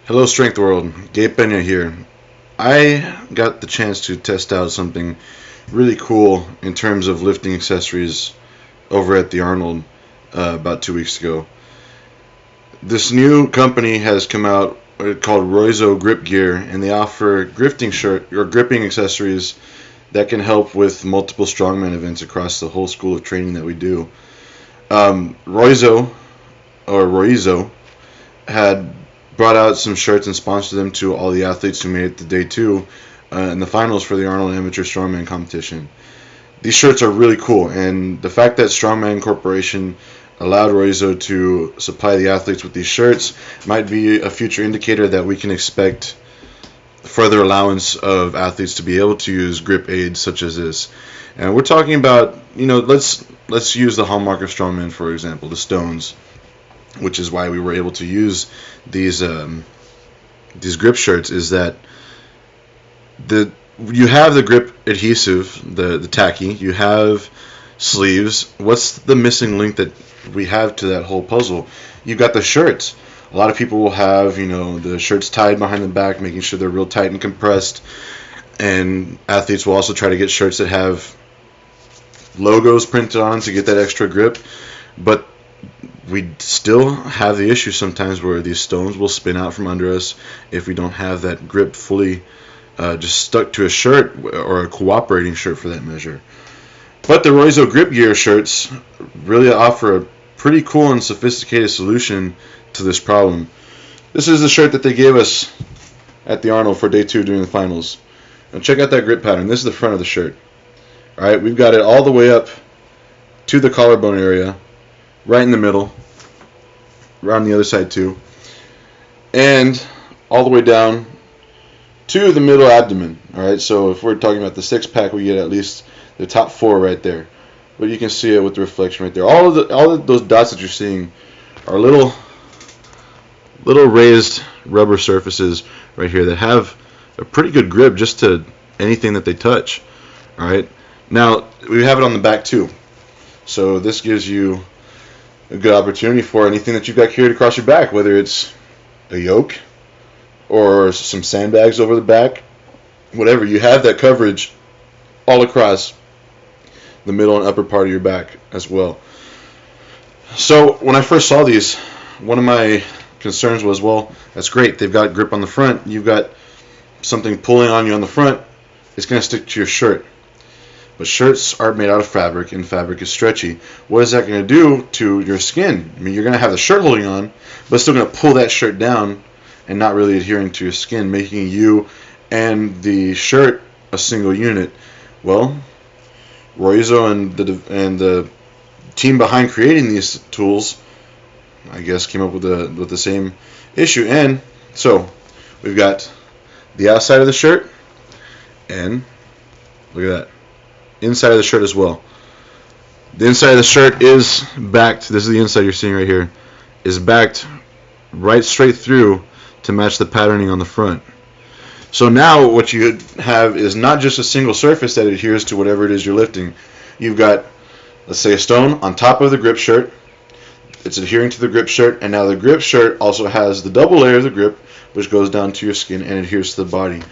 Hello, Strength World. Gabriel here. I got the chance to test out something really cool in terms of lifting accessories over at the Arnold about 2 weeks ago. This new company has come out called Roizo Gripgear, and they offer gripping accessories that can help with multiple strongman events across the whole school of training that we do. Roizo had brought out some shirts and sponsored them to all the athletes who made it to day two in the finals for the Arnold Amateur Strongman competition. These shirts are really cool, and the fact that Strongman Corporation allowed Roizo to supply the athletes with these shirts might be a future indicator that we can expect further allowance of athletes to be able to use grip aids such as this. And we're talking about, let's use the hallmark of Strongman, for example, the stones, which is why we were able to use these grip shirts, is that you have the grip adhesive, the tacky, you have sleeves. What's the missing link that we have to that whole puzzle? You've got the shirts. A lot of people will have, the shirts tied behind the back, making sure they're real tight and compressed. And athletes will also try to get shirts that have logos printed on to get that extra grip. But we still have the issue sometimes where these stones will spin out from under us if we don't have that grip fully just stuck to a shirt, or a cooperating shirt for that measure. But the Roizo Gripgear shirts really offer a pretty cool and sophisticated solution to this problem. This is the shirt that they gave us at the Arnold for day two during the finals. Now check out that grip pattern. This is the front of the shirt. Alright, we've got it all the way up to the collarbone area, right in the middle, around the other side too, and all the way down to the middle abdomen. Alright, so if we're talking about the six pack, we get at least the top four right there. But you can see it with the reflection right there. All of those dots that you're seeing are little raised rubber surfaces right here that have a pretty good grip just to anything that they touch. Alright, now we have it on the back too. So this gives you a good opportunity for anything that you've got carried across your back, whether it's a yoke or some sandbags over the back, whatever. You have that coverage all across the middle and upper part of your back as well. So when I first saw these, one of my concerns was, well, that's great, they've got grip on the front, you've got something pulling on you on the front, it's going to stick to your shirt. But shirts are made out of fabric, and fabric is stretchy. What is that going to do to your skin? I mean, you're going to have the shirt holding on, but it's still going to pull that shirt down and not really adhering to your skin, making you and the shirt a single unit. Well, Roizo and the team behind creating these tools, I guess, came up with the same issue. And so we've got the outside of the shirt, and look at that, inside of the shirt as well. The inside of the shirt is backed. This is the inside you're seeing right here, is backed right straight through to match the patterning on the front. So now what you have is not just a single surface that adheres to whatever it is you're lifting. You've got, let's say, a stone on top of the grip shirt. It's adhering to the grip shirt, and now the grip shirt also has the double layer of the grip, which goes down to your skin and adheres to the body.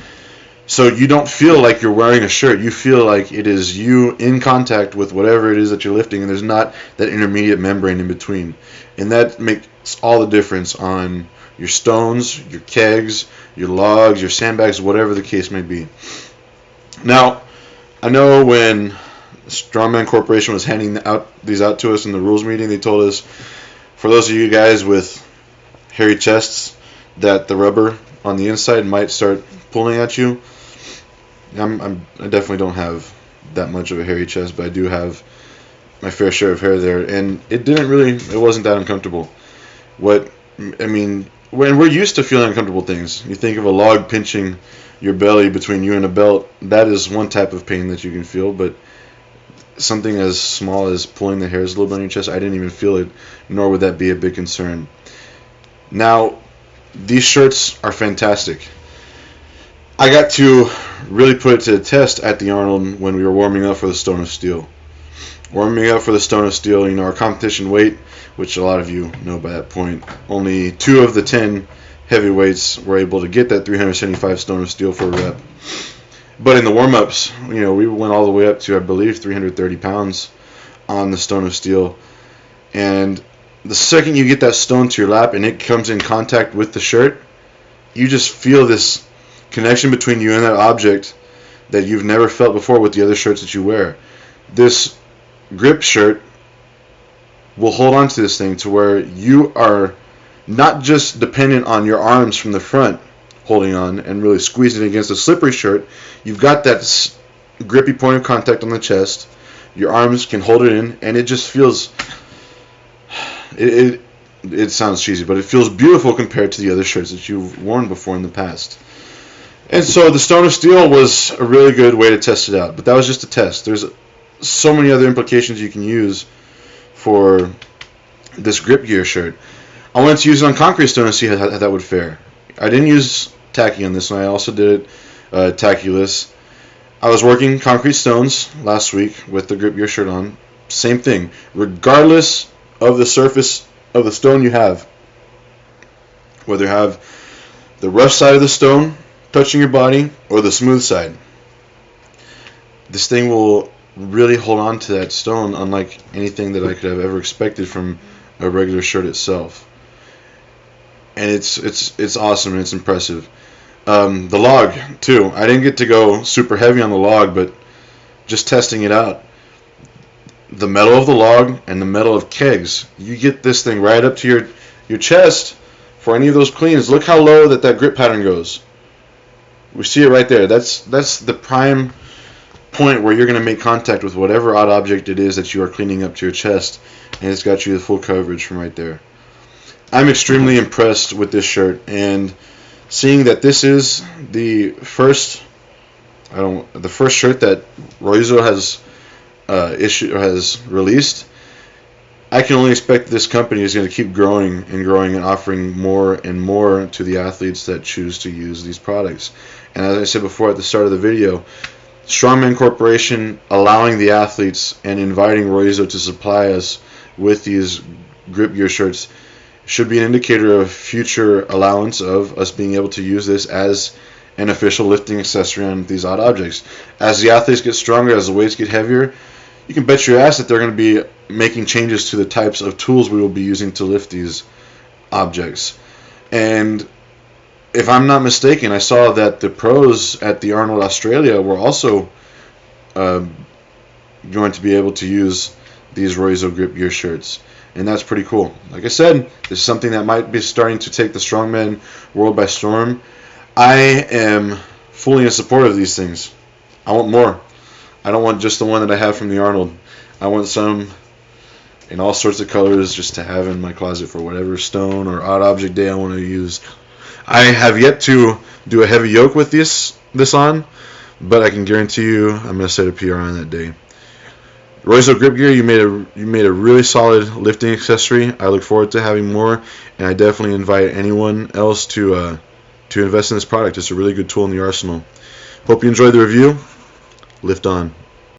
So you don't feel like you're wearing a shirt. You feel like it is you in contact with whatever it is that you're lifting, and there's not that intermediate membrane in between. And that makes all the difference on your stones, your kegs, your logs, your sandbags, whatever the case may be. Now, I know when Strongman Corporation was handing these out to us in the rules meeting, they told us, for those of you guys with hairy chests, that the rubber on the inside might start pulling at you. I definitely don't have that much of a hairy chest, but I do have my fair share of hair there, and it wasn't that uncomfortable. When we're used to feeling uncomfortable things, you think of a log pinching your belly between you and a belt, that is one type of pain that you can feel, but something as small as pulling the hairs a little bit on your chest, I didn't even feel it, nor would that be a big concern. Now, these shirts are fantastic. I got to really put it to the test at the Arnold when we were warming up for the Stone of Steel. Warming up for the Stone of Steel, our competition weight, which a lot of you know by that point, only 2 of the 10 heavyweights were able to get that 375 stone of steel for a rep. But in the warm-ups, we went all the way up to, I believe, 330 pounds on the stone of steel. And the second you get that stone to your lap and it comes in contact with the shirt, you just feel this connection between you and that object that you've never felt before with the other shirts that you wear. This grip shirt will hold on to this thing to where you are not just dependent on your arms from the front holding on and really squeezing against a slippery shirt. You've got that grippy point of contact on the chest. Your arms can hold it in, and it just feels, it sounds cheesy, but it feels beautiful compared to the other shirts that you've worn before in the past. And so the Stone of Steel was a really good way to test it out, but that was just a test. There's so many other implications you can use for this Gripgear shirt. I wanted to use it on concrete stone and see how that would fare. I didn't use tacky on this one. I also did it tackless. I was working concrete stones last week with the Gripgear shirt on. Same thing. Regardless of the surface of the stone you have, whether you have the rough side of the stone touching your body or the smooth side, this thing will really hold on to that stone unlike anything that I could have ever expected from a regular shirt itself. And it's awesome and it's impressive. The log too. I didn't get to go super heavy on the log, but just testing it out, the metal of the log and the metal of kegs, you get this thing right up to your chest for any of those cleans. Look how low that grip pattern goes. We see it right there. That's the prime point where you're going to make contact with whatever odd object it is that you are cleaning up to your chest, and it's got you the full coverage from right there. I'm extremely impressed with this shirt, and seeing that this is the first shirt that Roizo has released, I can only expect this company is going to keep growing and offering more and more to the athletes that choose to use these products. And as I said before at the start of the video, Strongman Corporation allowing the athletes and inviting Roizo to supply us with these Gripgear shirts should be an indicator of future allowance of us being able to use this as an official lifting accessory on these odd objects. As the athletes get stronger, as the weights get heavier, you can bet your ass that they're going to be making changes to the types of tools we will be using to lift these objects. And if I'm not mistaken, I saw that the pros at the Arnold Australia were also going to be able to use these Roizo Gripgear shirts. And that's pretty cool. Like I said, this is something that might be starting to take the Strongman world by storm. I am fully in support of these things. I want more. I don't want just the one that I have from the Arnold. I want some in all sorts of colors just to have in my closet for whatever stone or odd object day I want to use. I have yet to do a heavy yoke with this on, but I can guarantee you I'm going to set a PR on that day. Roizo Gripgear, you made a really solid lifting accessory. I look forward to having more, and I definitely invite anyone else to invest in this product. It's a really good tool in the arsenal. Hope you enjoyed the review. Lift on.